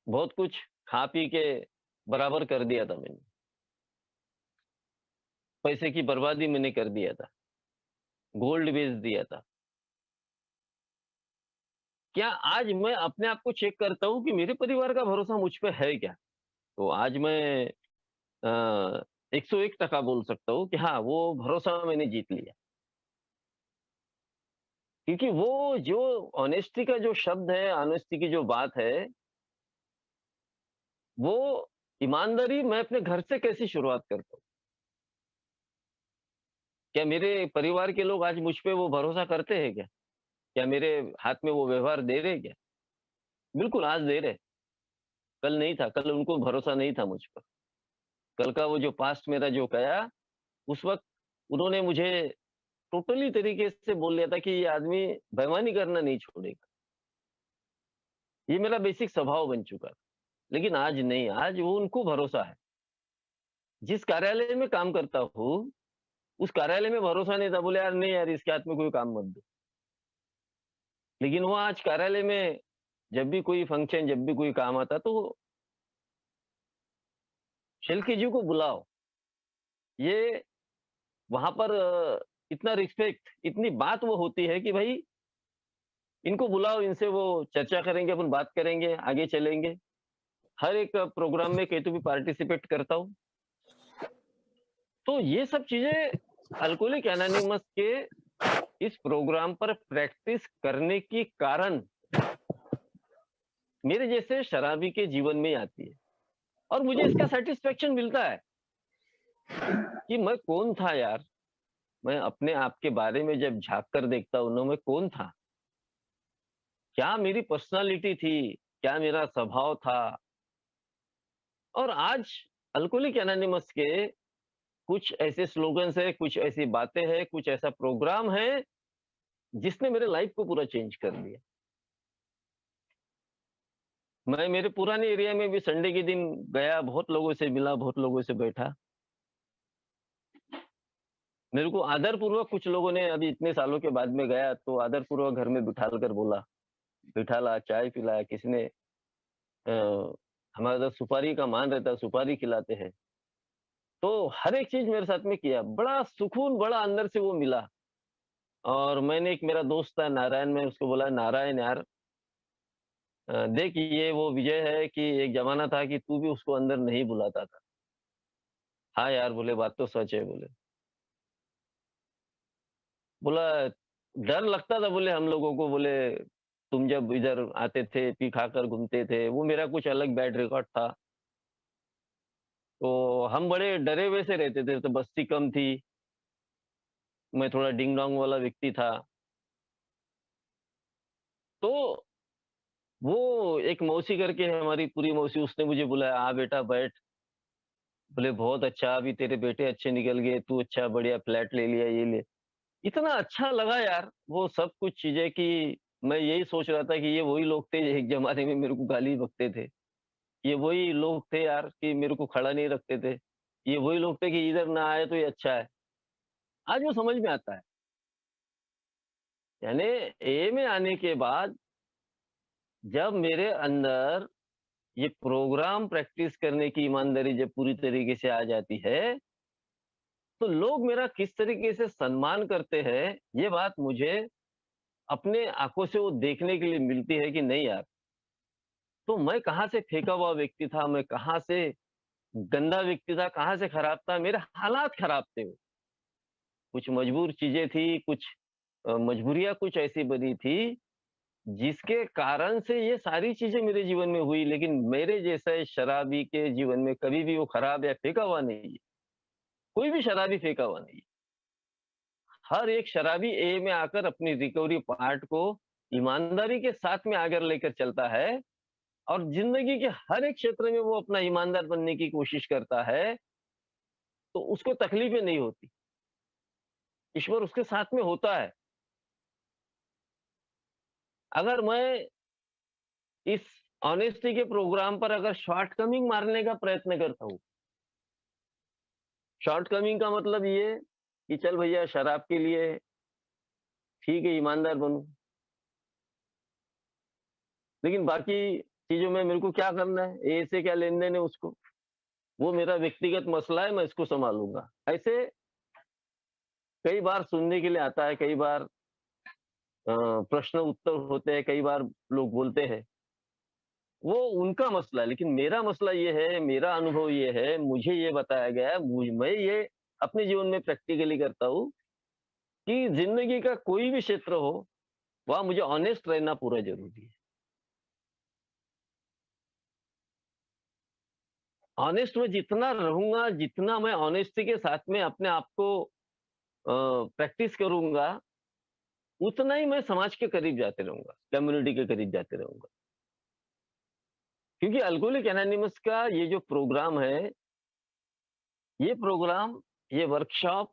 S1: बहुत कुछ खा पी के बराबर कर दिया था मैंने, पैसे की बर्बादी मैंने कर दिया था, गोल्ड बेच दिया था। क्या आज मैं अपने आप को चेक करता हूँ कि मेरे परिवार का भरोसा मुझ पे है क्या? तो आज मैं 101% बोल सकता हूँ कि हाँ, वो भरोसा मैंने जीत लिया। क्योंकि वो जो ऑनेस्टी का जो शब्द है, ऑनेस्टी की जो बात है, वो ईमानदारी मैं अपने घर से कैसे शुरुआत करता हूँ? क्या मेरे परिवार के लोग आज मुझ पे वो भरोसा करते हैं क्या? क्या मेरे हाथ में वो व्यवहार दे रहे हैं क्या? बिल्कुल, आज दे रहे। कल नहीं था, कल उनको भरोसा नहीं था मुझ पर। कल का वो जो पास्ट मेरा जो गया, उस वक़्त उन्होंने मुझे टोटली तरीके से बोल दिया था कि ये आदमी बेईमानी करना नहीं छोड़ेगा। ये मेरा बेसिक स्वभाव बन चुका है। लेकिन आज नहीं, आज वो उनको भरोसा है। जिस कार्यालय में काम करता हूँ, उस कार्यालय में भरोसा नहीं था, बोले यार नहीं यार इसके हाथ में कोई काम मत दो। लेकिन वो आज कार्यालय में जब भी कोई फंक्शन, जब भी कोई काम आता तो शेल्के जी को बुलाओ। ये वहाँ पर इतना रिस्पेक्ट, इतनी बात वो होती है कि भाई इनको बुलाओ, इनसे वो चर्चा करेंगे, अपन बात करेंगे, आगे चलेंगे। हर एक प्रोग्राम में कहते हुए पार्टिसिपेट करता हूँ। तो ये सब चीज़ें अल्कोहलिक एनोनिमस के इस प्रोग्राम पर प्रैक्टिस करने के कारण मेरे जैसे शराबी के जीवन में आती है और मुझे इसका सैटिस्फैक्शन मिलता है कि मैं कौन था यार। मैं अपने आप के बारे में जब झांक कर देखता हूं ना, मैं कौन था, क्या मेरी पर्सनालिटी थी, क्या मेरा स्वभाव था। और आज अल्कोहलिक एनोनिमस के कुछ ऐसे स्लोगन्स है, कुछ ऐसी बातें हैं, कुछ ऐसा प्रोग्राम है जिसने मेरे लाइफ को पूरा चेंज कर दिया। मैं मेरे पुराने एरिया में भी संडे के दिन गया, बहुत लोगों से मिला, बहुत लोगों से बैठा। मेरे को आदरपूर्वक कुछ लोगों ने, अभी इतने सालों के बाद में गया तो आदरपूर्वक घर में बिठाल कर बोला, बिठाला, चाय पिलाया, किसी ने हमारा तो सुपारी का मान रहता है, सुपारी खिलाते हैं। तो हर एक चीज़ मेरे साथ में किया, बड़ा सुकून, बड़ा अंदर से वो मिला। और मैंने, एक मेरा दोस्त था नारायण, मैं उसको बोला, नारायण यार, देख ये वो विजय है कि एक ज़माना था कि तू भी उसको अंदर नहीं बुलाता था। हाँ यार, बोले बात तो सच है बोले। बोला डर लगता था बोले हम लोगों को, बोले तुम जब इधर आते थे, पी खाकर घूमते थे, वो मेरा कुछ अलग बैड रिकॉर्ड था। तो हम बड़े डरे हुए से रहते थे, तो बस्ती कम थी, मैं थोड़ा डिंग-डोंग वाला व्यक्ति था। तो वो एक मौसी करके है हमारी पूरी मौसी, उसने मुझे बुलाया, "आ बेटा बैठ।" बोले, "बहुत अच्छा, अभी तेरे बेटे अच्छे निकल गए, तू अच्छा बढ़िया फ्लैट ले लिया, ये ले।" इतना अच्छा लगा यार, वो सब कुछ चीज़ें कि मैं यही सोच रहा था कि ये वही लोग थे एक ज़माने में मेरे को गाली बकते थे। ये वही लोग थे यार कि मेरे को खड़ा नहीं रखते थे। ये वही लोग थे कि इधर ना आए तो ये अच्छा है। आज वो समझ में आता है। यानी ए में आने के बाद जब मेरे अंदर ये प्रोग्राम प्रैक्टिस करने की ईमानदारी जब पूरी तरीके से आ जाती है, तो लोग मेरा किस तरीके से सम्मान करते हैं, ये बात मुझे अपने आँखों से वो देखने के लिए मिलती है कि नहीं यार, तो मैं कहाँ से फेंका हुआ व्यक्ति था, मैं कहाँ से गंदा व्यक्ति था, कहाँ से खराब था, मेरे हालात खराब थे। कुछ मजबूर चीज़ें थी, कुछ मजबूरियाँ कुछ ऐसी बनी थी, जिसके कारण से ये सारी चीज़ें मेरे जीवन में हुई, लेकिन मेरे जैसे शराबी के जीवन में कभी भी वो खराब या फेंका हुआ नहीं है। कोई भी शराबी फेंका हुआ नहीं है। हर एक शराबी ए में आकर अपनी रिकवरी पार्ट को ईमानदारी के साथ में आगे लेकर चलता है और ज़िंदगी के हर एक क्षेत्र में वो अपना ईमानदार बनने की कोशिश करता है, तो उसको तकलीफ़ें नहीं होती। ईश्वर उसके साथ में होता है। अगर मैं इस ऑनेस्टी के प्रोग्राम पर अगर शॉर्टकमिंग मारने का प्रयत्न करता हूँ, शॉर्टकमिंग का मतलब ये कि चल भैया शराब के लिए ठीक है ईमानदार बनूँ, लेकिन बाकी चीज़ों में मेरे को क्या करना है? ए से क्या लेन-देन है उसको? वो मेरा व्यक्तिगत मसला है, मैं इसको सँभालूँगा। ऐसे कई बार सुनने के लिए आता है, कई बार प्रश्न उत्तर होते हैं, कई बार लोग बोलते हैं। वो उनका मसला है, लेकिन मेरा मसला ये है, मेरा अनुभव ये है, मुझे ये बताया गया है, मैं ये अपने जीवन में प्रैक्टिकली करता हूँ कि ज़िंदगी का कोई भी क्षेत्र हो, वहाँ मुझे ऑनेस्ट रहना पूरा ज़रूरी है। ऑनेस्ट मैं जितना रहूँगा, जितना मैं ऑनेस्टी के साथ में अपने आप को प्रैक्टिस करूँगा, उतना ही मैं समाज के करीब जाते रहूँगा, कम्युनिटी के करीब जाते रहूँगा। क्योंकि अल्कोहलिक एनोनिमस का ये जो प्रोग्राम है, ये प्रोग्राम, ये वर्कशॉप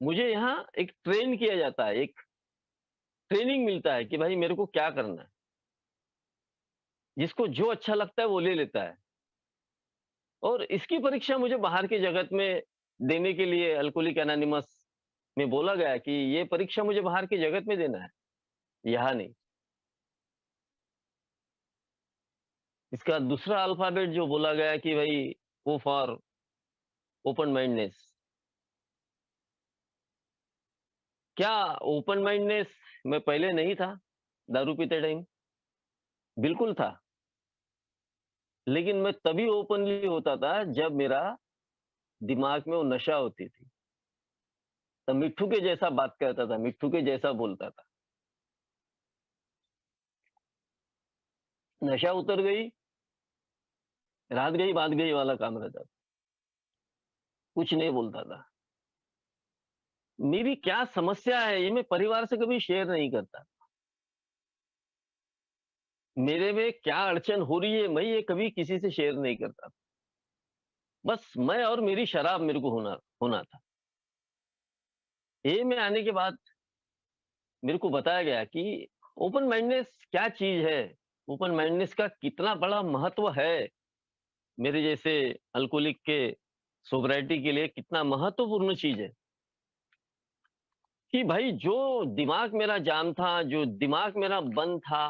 S1: मुझे यहाँ एक ट्रेन किया जाता है, एक ट्रेनिंग मिलता है कि भाई मेरे को क्या करना है। जिसको जो अच्छा लगता है वो ले लेता है और इसकी परीक्षा मुझे बाहर की जगत में देने के लिए अल्कोहलिक एनोनिमस में बोला गया है कि ये परीक्षा मुझे बाहर की जगत में देना है, यहाँ नहीं। इसका दूसरा अल्फाबेट जो बोला गया है कि भाई ओ फॉर ओपन माइंडनेस। क्या ओपन माइंडनेस मैं पहले नहीं था, दारू पीते टाइम? बिल्कुल था। लेकिन मैं तभी ओपनली होता था जब मेरा दिमाग में वो नशा होती थी। तो मिट्ठू के जैसा बात करता था, मिट्ठू के जैसा बोलता था। नशा उतर गई, रात गई, बात गई वाला काम रहता था। कुछ नहीं बोलता था। मेरी क्या समस्या है, ये मैं परिवार से कभी शेयर नहीं करता। मेरे में क्या अड़चन हो रही है, मैं ये कभी किसी से शेयर नहीं करता। बस मैं और मेरी शराब मेरे को होना होना था। ए में आने के बाद मेरे को बताया गया कि ओपन माइंडनेस क्या चीज़ है, ओपन माइंडनेस का कितना बड़ा महत्व है, मेरे जैसे अल्कोहलिक के सोब्रिटी के लिए कितना महत्वपूर्ण चीज़ है। कि भाई जो दिमाग मेरा जाम था, जो दिमाग मेरा बंद था,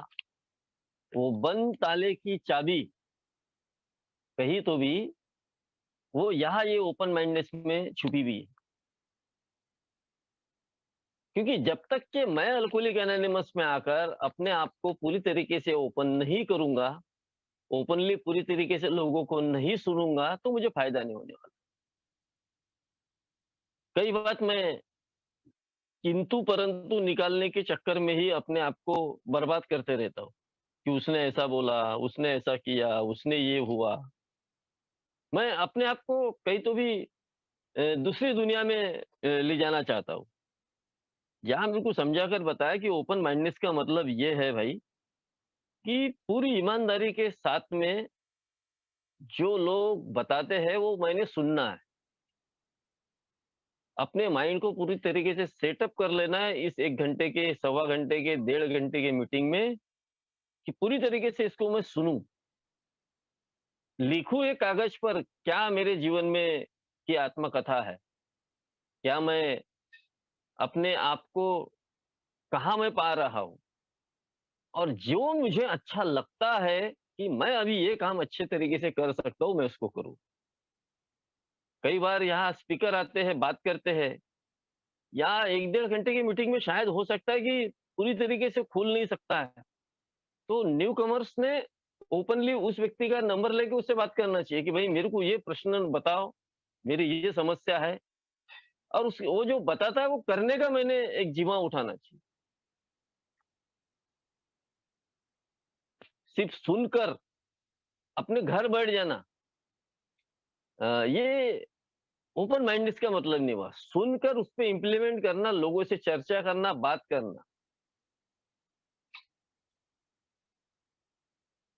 S1: वो बंद ताले की चाबी कहीं तो भी वो यहाँ ये ओपन माइंडनेस में छुपी हुई है। क्योंकि जब तक कि मैं अल्कोहलिक एनोनिमस में आकर अपने आप को पूरी तरीके से ओपन नहीं करूँगा, ओपनली पूरी तरीके से लोगों को नहीं सुनूँगा, तो मुझे फ़ायदा नहीं होने वाला। कई बात मैं किंतु परंतु निकालने के चक्कर में ही अपने आप को बर्बाद करते रहता हूँ, कि उसने ऐसा बोला, उसने ऐसा किया, उसने ये हुआ। मैं अपने आप को कहीं तो भी दूसरी दुनिया में ले जाना चाहता हूँ। यहाँ मेरे को समझा कर बताया कि ओपन माइंडनेस का मतलब ये है भाई, कि पूरी ईमानदारी के साथ में जो लोग बताते हैं वो मैंने सुनना है। अपने माइंड को पूरी तरीके से सेटअप कर लेना है इस 1 घंटे के, सवा घंटे के, डेढ़ घंटे के मीटिंग में, कि पूरी तरीके से इसको मैं सुनूँ। लिखूँ एक कागज़ पर क्या मेरे जीवन में की आत्मकथा है? क्या मैं अपने आप को कहाँ मैं पा रहा हूँ? और जो मुझे अच्छा लगता है कि मैं अभी ये काम अच्छे तरीके से कर सकता हूँ, मैं उसको करूँ। कई बार यहाँ स्पीकर आते हैं, बात करते हैं, या 1 डेढ़ घंटे की मीटिंग में शायद हो सकता है कि पूरी तरीके से खुल नहीं सकता है। तो न्यू कमर्स ने ओपनली उस व्यक्ति का नंबर लेके उससे बात करना चाहिए कि भाई मेरे को ये प्रश्न बताओ, मेरी ये समस्या है, और उस वो जो बताता है वो करने का मैंने एक जिम्मा उठाना चाहिए। सिर्फ सुनकर अपने घर बैठ जाना, ये ओपन माइंडनेस का मतलब नहीं हुआ। सुनकर उस पे इम्प्लीमेंट करना, लोगों से चर्चा करना, बात करना,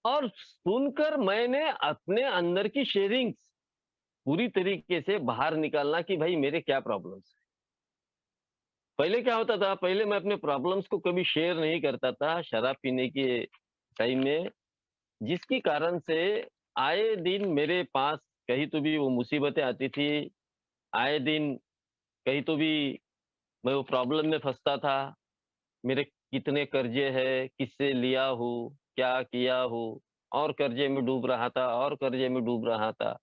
S1: और सुनकर मैंने अपने अंदर की शेयरिंग्स पूरी तरीके से बाहर निकालना कि भाई मेरे क्या प्रॉब्लम्स हैं। पहले क्या होता था, पहले मैं अपने प्रॉब्लम्स को कभी शेयर नहीं करता था शराब पीने के टाइम में, जिसके कारण से आए दिन मेरे पास कहीं तो भी वो मुसीबतें आती थी, आए दिन कहीं तो भी मैं वो प्रॉब्लम में फँसता था। मेरे कितने कर्जे हैं, किससे लिया हूँ, क्या किया हूँ, और कर्जे में डूब रहा था, और कर्जे में डूब रहा था।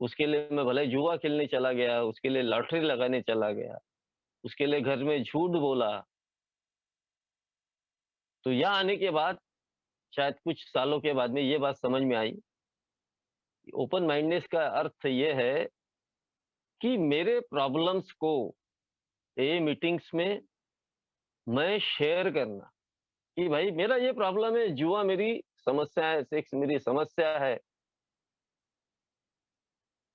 S1: उसके लिए मैं भले जुआ खेलने चला गया, उसके लिए लॉटरी लगाने चला गया, उसके लिए घर में झूठ बोला। तो यहाँ आने के बाद शायद कुछ सालों के बाद में ये बात समझ में आई, ओपन माइंडनेस का अर्थ ये है कि मेरे प्रॉब्लम्स को ये मीटिंग्स में मैं शेयर करना, कि भाई मेरा ये प्रॉब्लम है, जुआ मेरी समस्या है, सेक्स मेरी समस्या है,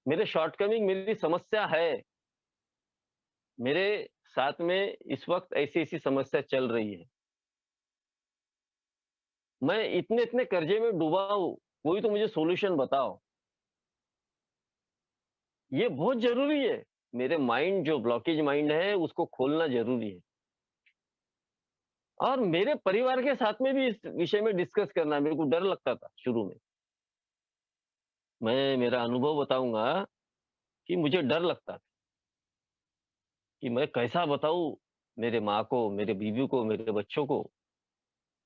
S1: मेरे शॉर्टकमिंग मेरी समस्या है, मेरे साथ में इस वक़्त ऐसी-ऐसी समस्या चल रही है। मैं इतने-इतने कर्जे में डूबा हूँ, कोई तो मुझे सॉल्यूशन बताओ। ये बहुत ज़रूरी है। मेरे माइंड जो ब्लॉकेज माइंड है, उसको खोलना ज़रूरी है। और मेरे परिवार के साथ में भी इस विषय में डिस्कस करना मेरे को डर लगता था शुरू में। मैं मेरा अनुभव बताऊँगा कि मुझे डर लगता था कि मैं कैसा बताऊँ मेरे माँ को, मेरे बीवी को, मेरे बच्चों को,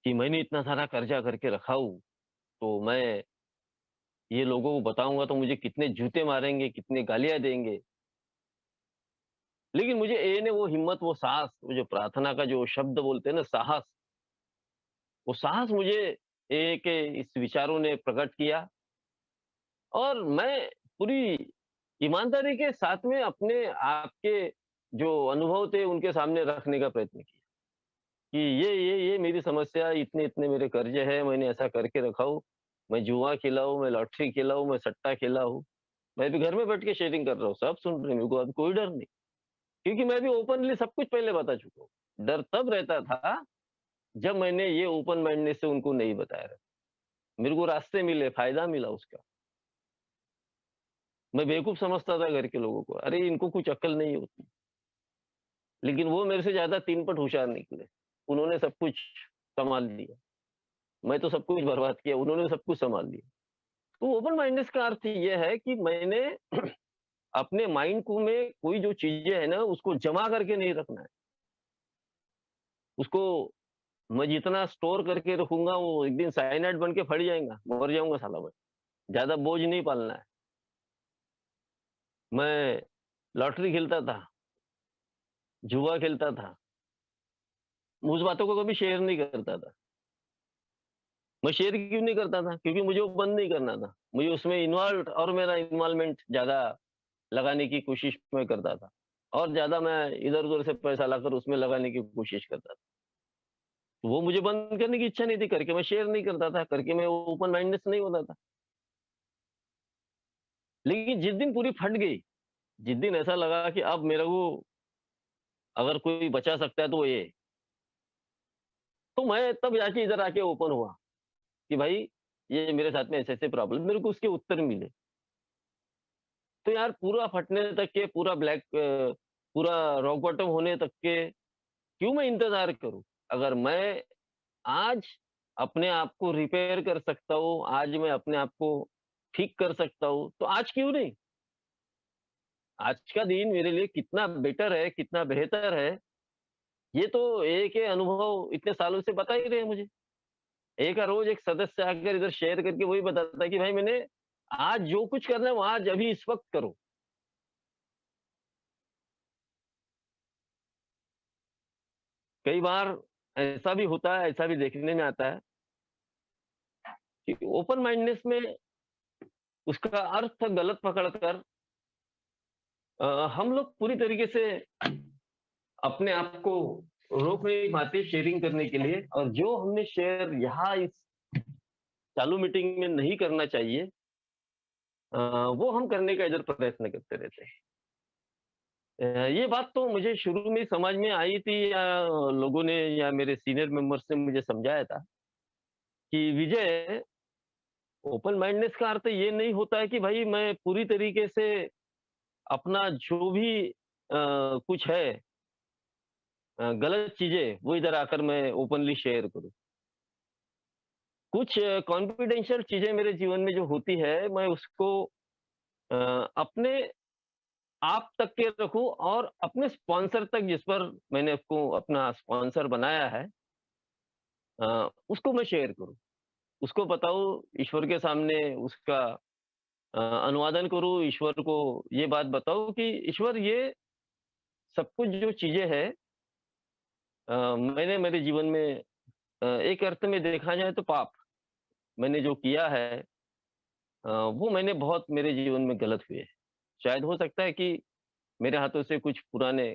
S1: कि मैंने इतना सारा कर्जा करके रखा हूँ, तो मैं ये लोगों को बताऊँगा तो मुझे कितने जूते मारेंगे, कितनी गालियाँ देंगे। लेकिन मुझे ए ने वो हिम्मत, वो साहस, वो जो प्रार्थना का जो शब्द बोलते हैं ना, साहस, वो साहस मुझे ए के इस विचारों ने प्रकट किया, और मैं पूरी ईमानदारी के साथ में अपने आप के जो अनुभव थे उनके सामने रखने का प्रयत्न किया कि ये मेरी समस्या, इतने-इतने मेरे कर्ज़े हैं, मैंने ऐसा करके रखा हूँ। मैं जुआ खेला हूँ, मैं लॉटरी खेला हूँ, मैं सट्टा खेला हूँ। मैं भी घर में बैठ के शेयरिंग कर रहा हूँ, सब सुन रहे हैं, मेरे को अब कोई डर नहीं। क्योंकि मैं भी ओपनली सब कुछ पहले बता चुका हूँ। डर तब रहता था, जब मैंने ये ओपन माइंडनेस से उनको नहीं बताया। मेरे को रास्ते मिले, फ़ायदा मिला उसका। मैं बेवकूफ़ समझता था घर के लोगों को, अरे इनको कुछ अक्ल नहीं होती। लेकिन वो मेरे से ज़्यादा 3 पट होशियार निकले। उन्होंने सब कुछ सँभाल लिया। मैं तो सब कुछ बर्बाद किया, उन्होंने सब कुछ सँभाल लिया। तो ओपन माइंडनेस का अर्थ ये है कि मैंने अपने माइंड को में कोई जो चीज़ें हैं ना, उसको जमा करके नहीं रखना है। उसको मैं जितना स्टोर करके रखूँगा, वो एक दिन साइनाइड बन के फट जाएगा, मर जाऊँगा साला मैं। ज़्यादा बोझ नहीं पालना है। मैं लॉटरी खेलता था, जुआ खेलता था, उस बातों को कभी शेयर नहीं करता था। मैं शेयर क्यों नहीं करता था? क्योंकि मुझे वो बंद नहीं करना था। मुझे उसमें इन्वॉल्व और मेरा इन्वॉल्वमेंट ज़्यादा लगाने की कोशिश मैं करता था और ज़्यादा मैं इधर-उधर से पैसा लाकर उसमें लगाने की कोशिश करता था। तो वो मुझे बंद करने की इच्छा नहीं थी, करके मैं शेयर नहीं करता था, करके मैं ओपन माइंडनेस नहीं होता था। लेकिन जिस दिन पूरी फट गई, जिस दिन ऐसा लगा कि अब मेरे को अगर कोई बचा सकता है तो वो ये है, तो मैं तब जाके इधर आके ओपन हुआ कि भाई ये मेरे साथ में ऐसे-ऐसे प्रॉब्लम, मेरे को उसके उत्तर मिले। तो यार पूरा फटने तक के पूरा रॉक बॉटम होने तक के क्यों मैं इंतज़ार करूँ? अगर मैं आज अपने आप को रिपेयर कर सकता हूँ, आज मैं अपने आप को ठीक कर सकता हूँ, तो आज क्यों नहीं? आज का दिन मेरे लिए कितना बेटर है, कितना बेहतर है, ये तो एक ये अनुभव इतने सालों से बता ही रहे हैं मुझे। एक का रोज़ एक सदस्य आकर इधर शेयर करके वही बताता है कि भाई मैंने आज जो कुछ करना है वो आज अभी इस वक़्त करो। कई बार ऐसा भी होता है, ऐसा भी देखने में आता है कि ओपन माइंडनेस में उसका अर्थ गलत पकड़कर हम लोग पूरी तरीके से अपने आप को रोक नहीं पाते शेयरिंग करने के लिए और जो हमने शेयर यहाँ इस चालू मीटिंग में नहीं करना चाहिए वो हम करने का इधर प्रयत्न करते रहते हैं। ये बात तो मुझे शुरू में समझ में आई थी या लोगों ने या मेरे सीनियर मेंबर्स ने मुझे समझाया था कि विजय ओपन माइंडनेस का अर्थ ये नहीं होता है कि भाई मैं पूरी तरीके से अपना जो भी कुछ है गलत चीज़ें वो इधर आकर मैं ओपनली शेयर करूँ। कुछ कॉन्फिडेंशियल चीज़ें मेरे जीवन में जो होती है, मैं उसको अ, अपने आप तक के रखूँ और अपने स्पॉन्सर तक जिस पर मैंने उसको अपना स्पॉन्सर बनाया है उसको मैं शेयर करूँ। उसको बताऊँ ईश्वर के सामने उसका अनुवादन करूँ, ईश्वर को ये बात बताऊँ कि ईश्वर ये सब कुछ जो चीज़ें हैं मैंने मेरे जीवन में एक अर्थ में देखा जाए तो पाप मैंने जो किया है वो मैंने बहुत मेरे जीवन में गलत हुए हैं। शायद हो सकता है कि मेरे हाथों से कुछ पुराने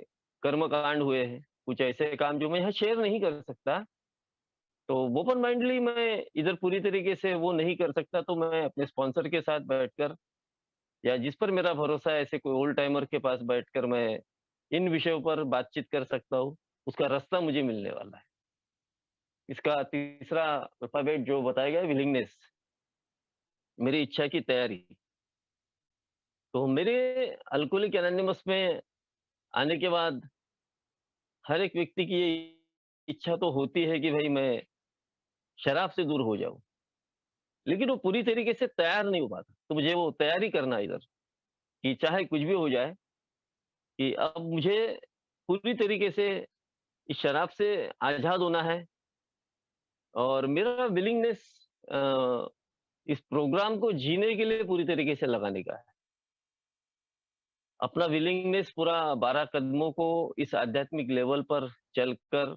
S1: कर्मकांड हुए हैं, कुछ ऐसे काम जो मैं यहाँ शेयर नहीं कर सकता, तो ओपन माइंडली मैं इधर पूरी तरीके से वो नहीं कर सकता, तो मैं अपने स्पॉन्सर के साथ बैठकर या जिस पर मेरा भरोसा है, ऐसे कोई ओल्ड टाइमर के पास बैठकर मैं इन विषयों पर बातचीत कर सकता हूँ, उसका रास्ता मुझे मिलने वाला है। इसका तीसरा अल्फ़ाबेट जो बताया गया है विलिंगनेस, मेरी इच्छा की तैयारी। तो मेरे अल्कोहलिक एनोनिमस में आने के बाद हर एक व्यक्ति की ये इच्छा तो होती है कि भई मैं शराब से दूर हो जाऊँ, लेकिन वो पूरी तरीके से तैयार नहीं हो पाता। तो मुझे वो तैयारी करना है इधर, कि चाहे कुछ भी हो जाए, कि अब मुझे पूरी तरीके से इस शराब से आज़ाद होना है और मेरा विलिंगनेस अ, इस प्रोग्राम को जीने के लिए पूरी तरीके से लगाने का है। अपना विलिंगनेस पूरा 12 कदमों को इस आध्यात्मिक लेवल पर चलकर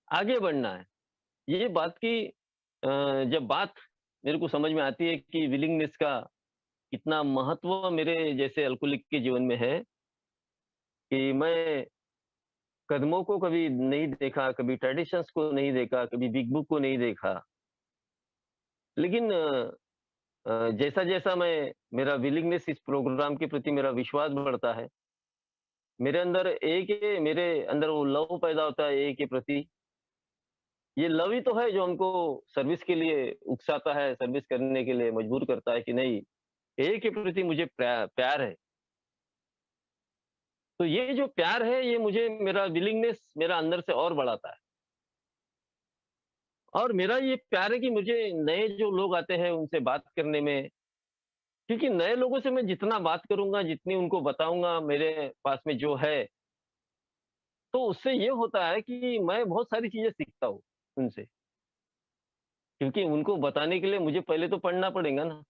S1: आगे बढ़ना है। ये बात की जब बात मेरे को समझ में आती है कि विलिंगनेस का कितना महत्व मेरे जैसे अल्कोहलिक के जीवन में है, कि मैं कदमों को कभी नहीं देखा, कभी ट्रेडिशंस को नहीं देखा, कभी बिग बुक को नहीं देखा। लेकिन जैसा-जैसा मैं मेरा विलिंगनेस इस प्रोग्राम के प्रति मेरा विश्वास बढ़ता है, मेरे अंदर वो लव पैदा होता है ए के प्रति। ये लव ही तो है जो हमको सर्विस के लिए उकसाता है, सर्विस करने के लिए मजबूर करता है कि नहीं, ए के प्रति मुझे प्यार है। तो ये जो प्यार है, ये मुझे मेरा विलिंगनेस मेरा अंदर से और बढ़ाता है। और मेरा ये प्यार है कि मुझे नए जो लोग आते हैं, उनसे बात करने में, क्योंकि नए लोगों से मैं जितना बात करूँगा, जितनी उनको बताऊँगा मेरे पास में जो है, तो उससे ये होता है कि मैं बहुत सारी चीज़ें सीखता हूँ उनसे। क्योंकि उनको बताने के लिए मुझे पहले तो पढ़ना पड़ेगा ना।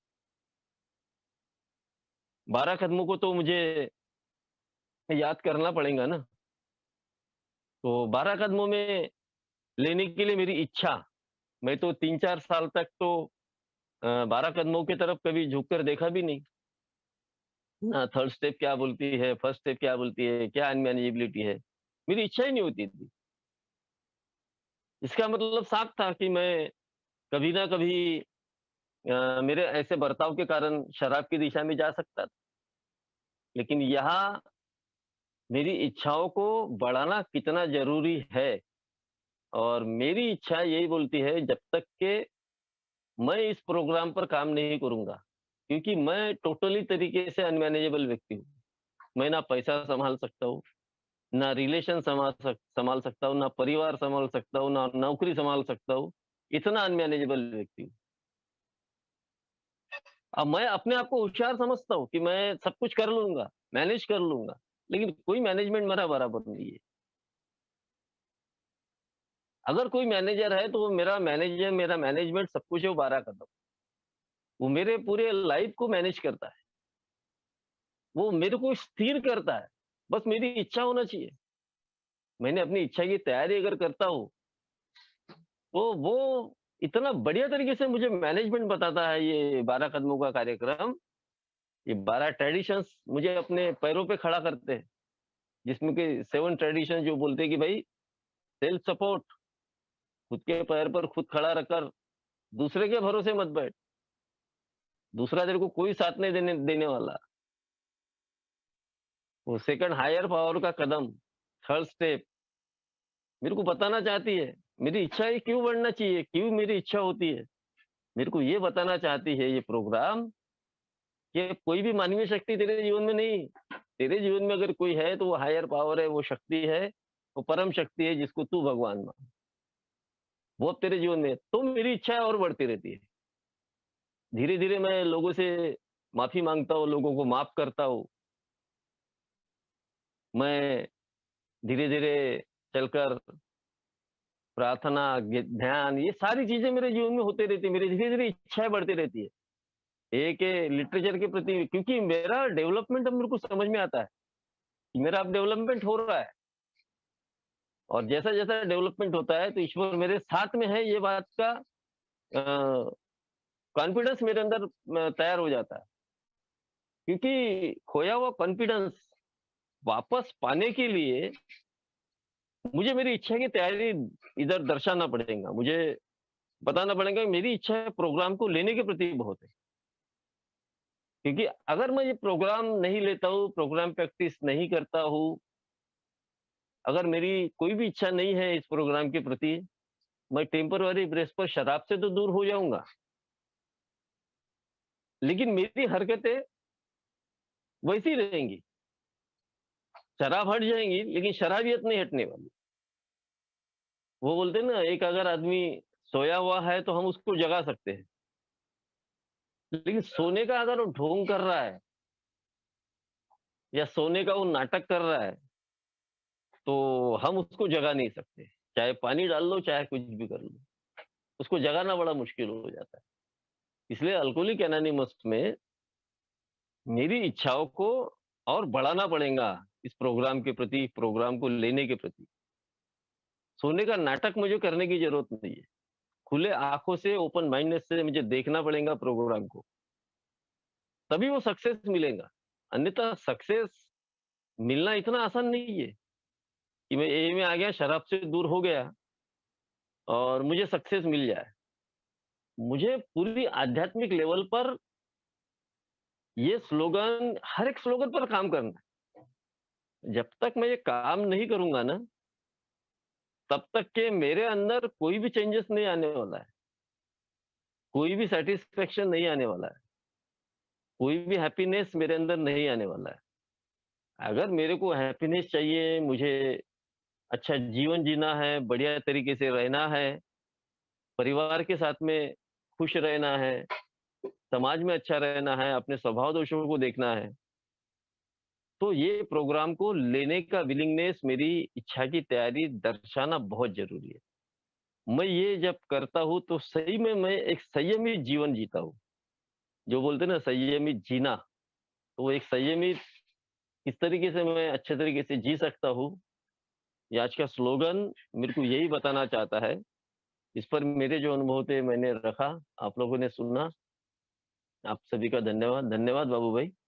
S1: 12 कदमों को तो मुझे याद करना पड़ेगा ना। तो 12 कदमों में लेने के लिए मेरी इच्छा, मैं तो 3-4 साल तक तो 12 कदमों की तरफ कभी झुक कर देखा भी नहीं। ना थर्ड स्टेप क्या बोलती है, फर्स्ट स्टेप क्या बोलती है, क्या अनमैनेजेबिलिटी है। मेरी इच्छा ही नहीं होती थी। इसका मतलब साफ था कि मैं कभी ना कभी मेरे ऐसे बर्ताव के कारण शराब की दिशा में जा सकता था। लेकिन यहाँ मेरी इच्छाओं को बढ़ाना कितना ज़रूरी है और मेरी इच्छा यही बोलती है जब तक कि मैं इस प्रोग्राम पर काम नहीं करूँगा, क्योंकि मैं टोटली तरीके से अनमैनेजेबल व्यक्ति हूँ। मैं ना पैसा सँभाल सकता हूँ, ना रिलेशन सँभाल सकता हूँ, ना परिवार सँभाल सकता हूँ, ना नौकरी सँभाल सकता हूँ। इतना अनमैनेजेबल व्यक्ति हूँ। अब मैं अपने आप को होशियार समझता हूँ कि मैं सब कुछ कर लूँगा, मैनेज कर लूँगा, लेकिन कोई मैनेजमेंट मेरा बराबर नहीं है। अगर कोई मैनेजर है तो वो मेरा मैनेजमेंट सब कुछ है वो 12 कदम। वो मेरे पूरे लाइफ़ को मैनेज करता है। वो मेरे को स्थिर करता है। बस मेरी इच्छा होना चाहिए। मैंने अपनी इच्छा की तैयारी अगर करता हूँ, तो वो इतना बढ़िया तरीके से मुझे मैनेजमेंट बताता है ये 12 कदमों का कार्यक्रम। ये 12 ट्रेडिशंस मुझे अपने पैरों पे खड़ा करते हैं। जिसमें कि 7 ट्रेडिशन जो बोलते हैं कि भाई सेल्फ सपोर्ट, खुद के पैर पर खुद खड़ा रहकर दूसरे के भरोसे मत बैठ। दूसरा तेरे को कोई साथ नहीं देने देने वाला। वो सेकंड हायर पावर का कदम, थर्ड स्टेप मेरे को बताना चाहती है। मेरी इच्छाएँ क्यों बढ़ना चाहिए? क्यों मेरी इच्छा होती है? मेरे को ये बताना चाहती है ये प्रोग्राम कि कोई भी मानवीय शक्ति तेरे जीवन में नहीं, तेरे जीवन में अगर कोई है तो वो हायर पावर है, वो शक्ति है, वो परम शक्ति है जिसको तू भगवान मान। वो अब तेरे जीवन में है, तो मेरी इच्छाएँ और बढ़ती रहती है। धीरे-धीरे मैं लोगों से माफ़ी माँगता हूँ, लोगों को माफ़ करता हूँ। मैं धीरे-धीरे चलकर प्रार्थना, ध्यान ये सारी चीज़ें मेरे जीवन में होती रहती है। मेरी धीरे-धीरे इच्छाएँ बढ़ती रहती है। एक है लिटरेचर के प्रति क्योंकि मेरा डेवलपमेंट अब मेरे को समझ में आता है, कि मेरा अब डेवलपमेंट हो रहा है और जैसा-जैसा डेवलपमेंट होता है, तो ईश्वर मेरे साथ में है ये बात का कॉन्फिडेंस मेरे अंदर तैयार हो जाता है। क्योंकि खोया हुआ कॉन्फिडेंस वापस पाने के लिए मुझे मेरी इच्छा की तैयारी इधर दर्शाना पड़ेगा। मुझे बताना पड़ेगा कि मेरी इच्छा है प्रोग्राम को लेने के प्रति बहुत है। क्योंकि अगर मैं ये प्रोग्राम नहीं लेता हूँ, प्रोग्राम प्रैक्टिस नहीं करता हूँ, अगर मेरी कोई भी इच्छा नहीं है इस प्रोग्राम के प्रति, मैं टेम्पररी बेस पर शराब से तो दूर हो जाऊँगा। लेकिन मेरी हरकतें वैसी रहेंगी। शराब हट जाएँगी, लेकिन शराबियत नहीं हटने वाली। वो बोलते हैं ना, एक अगर आदमी सोया हुआ है तो हम उसको जगा सकते हैं। लेकिन सोने का अगर वो ढोंग कर रहा है या सोने का वो नाटक कर रहा है, तो हम उसको जगा नहीं सकते। चाहे पानी डाल लो, चाहे कुछ भी कर लो। उसको जगाना बड़ा मुश्किल हो जाता है। इसलिए अल्कोहलिक एनोनिमस में मेरी इच्छाओं को और बढ़ाना पड़ेगा इस प्रोग्राम के प्रति, प्रोग्राम को लेने के प्रति। सोने का नाटक मुझे करने की ज़रूरत नहीं है। खुले आँखों से, ओपन माइंडनेस से मुझे देखना पड़ेगा प्रोग्राम को, तभी वो सक्सेस मिलेगा। अन्यथा सक्सेस मिलना इतना आसान नहीं है कि मैं एए में आ गया, शराब से दूर हो गया और मुझे सक्सेस मिल जाए। मुझे पूरी आध्यात्मिक लेवल पर ये स्लोगन हर एक स्लोगन पर काम करना है। जब तक मैं ये काम नहीं करूँगा ना, तब तक के मेरे अंदर कोई भी चेंजेस नहीं आने वाला है। कोई भी सैटिस्फैक्शन नहीं आने वाला है। कोई भी हैप्पीनेस मेरे अंदर नहीं आने वाला है। अगर मेरे को हैप्पीनेस चाहिए, मुझे अच्छा जीवन जीना है, बढ़िया तरीके से रहना है, परिवार के साथ में खुश रहना है, समाज में अच्छा रहना है, अपने स्वभाव दोषों को देखना है, तो ये प्रोग्राम को लेने का विलिंगनेस, मेरी इच्छा की तैयारी दर्शाना बहुत ज़रूरी है। मैं ये जब करता हूँ, तो सही में मैं एक संयमी जीवन जीता हूँ। जो बोलते हैं ना संयमी जीना, तो वो एक संयमी किस तरीके से मैं अच्छे तरीके से जी सकता हूँ, ये आज का स्लोगन मेरे को यही बताना चाहता है। इस पर मेरे जो अनुभव थे मैंने रखा, आप लोगों ने सुना। आप सभी का धन्यवाद। धन्यवाद बाबू भाई।